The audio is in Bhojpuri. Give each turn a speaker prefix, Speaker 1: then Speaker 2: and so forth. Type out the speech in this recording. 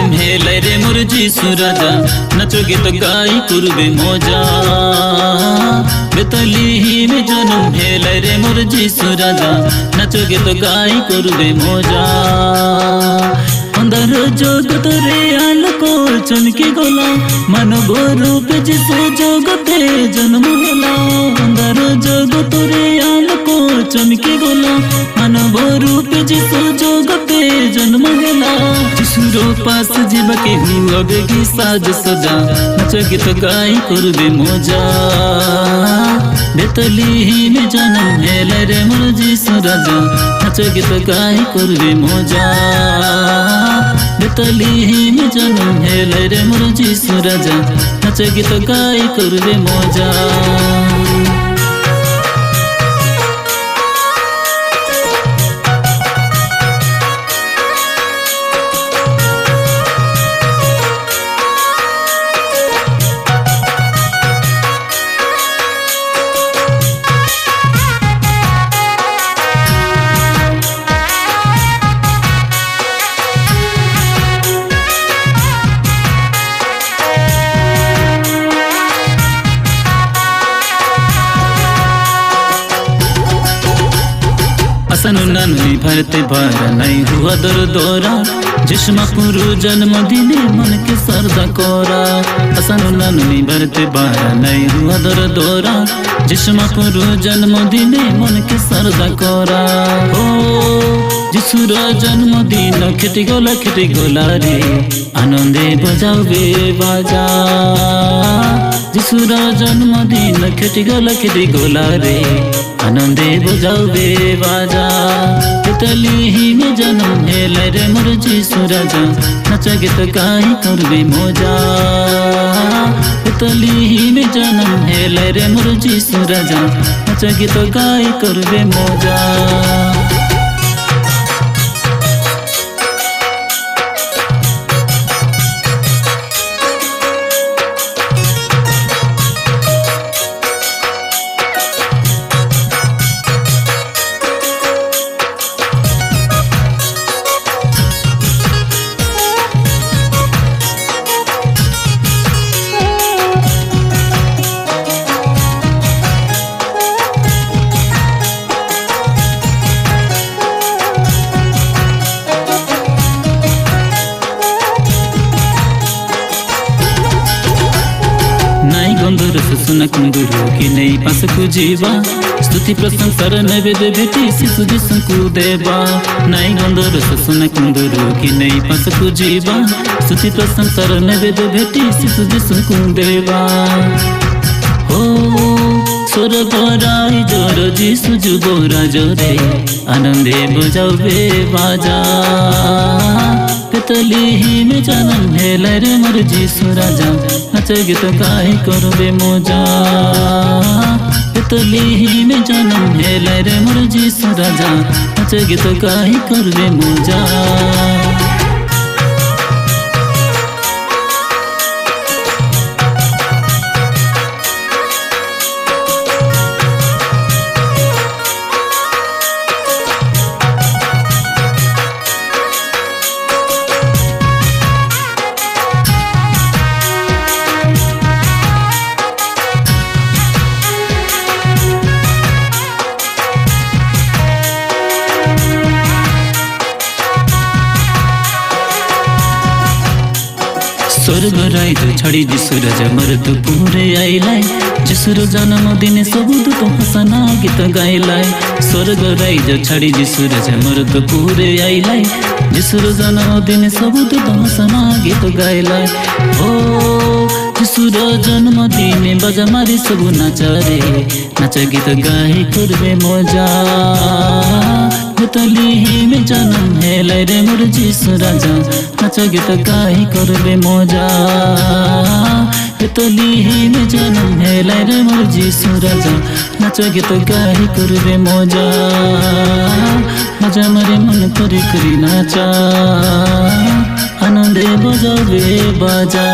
Speaker 1: জনম হেলাই রে মোর যিশু রাজা, নাচো গীত গাই করবে মজা। বেতলিহিমে জনম হেলাই রে মোর যিশু রাজা, নাচো গীত গাই করবে মজা। अंधार जगत रे आलोक चमकी गला, मानव रूप जिसु जगते जन्म होला। अंधार जगत रे आलोक चमकी गला, मानव रूप जिसु जगते जन्म होला। जिसुर पास जीवके हुआ बेगी साज सजा, नाच गीत गाई करबे मजा। बेतलिहिमे जन्म हेला रे मोर যিশু राजा, नाच गीत गाई करबे मजा। बेतलिहिमे जन्म हेला रे मोर যিশু राजा, नाच गीत गाई करबे मजा। आसानु नानुई भरते भरा नहीं हुआ दर दौरा, जिस्म पुरु जन्म दिने मन के सरदा कोरा। आसानु नानुई भरते भरा नहीं हुआ दर दौरा, जिस्म पुरु जन्म दिने मन के सरदा कोरा। ओ যিশুর জন্মদিন খেটি গোলা রে, আনন্দে বজাবে বাজা। যিশুর জন্মদিন খেটি গোলা রে, আনন্দে বজাবে বাজা। বেতলিহিমে জন্ম হেলাই রে মোর যিশু রাজা, নাচ গীত গাই করবে মজা। বেতলিহিমে জন্ম হেলাই রে মোর যিশু রাজা, নাচ গীত গাই করবে মজা। सुन कुंदुरु की नई पास को जीवा, स्तुति प्रशंसा नैवेद्य भेटी शिशु जिसु को देवा। नई गंधर सुन कुंदुरु की नई पास को जीवा, स्तुति प्रशंसा नैवेद्य भेटी शिशु जिसु को देवा। हो स्वर्ग राई जोर যিশু যুবরাজ রে, आनंदे बजावे बाजा। बेतलिहिमे जन्म हेला रे मोर যিশু राजा, नाच गीत गाई करबे मजा। बेतलिहिमे जन्म हेला रे मोर যিশু राजा, नाच गीत गाई करबे मजा। स्वर्ग राइज छड़ी যিশু राजा मर्द पूरे आइलाई, যিশুর जन्मदिन सब दूत हसना गीत गाइलाई। स्वर्ग राइज छड़ी যিশু राजा मर्द पूरे आइलाई, যিশুর जन्मदिन सब दूत हसना गीत गाइलाई। ओ যিশুর जन्मदिन बजा मारी सब नाचा रे, नाच गीत गाई करबे मजा। बेतलिहिमे जन्म हेलाई रे मोर যিশু राजा, नाच गीत गाई करबे मजा। बेतलिहिमे जन्म हेलाई रे मोर যিশু राजा, नाच गीत गाई करबे मजा। मजा मरे मन करी नाचा, आनंदे बजावे बाजा।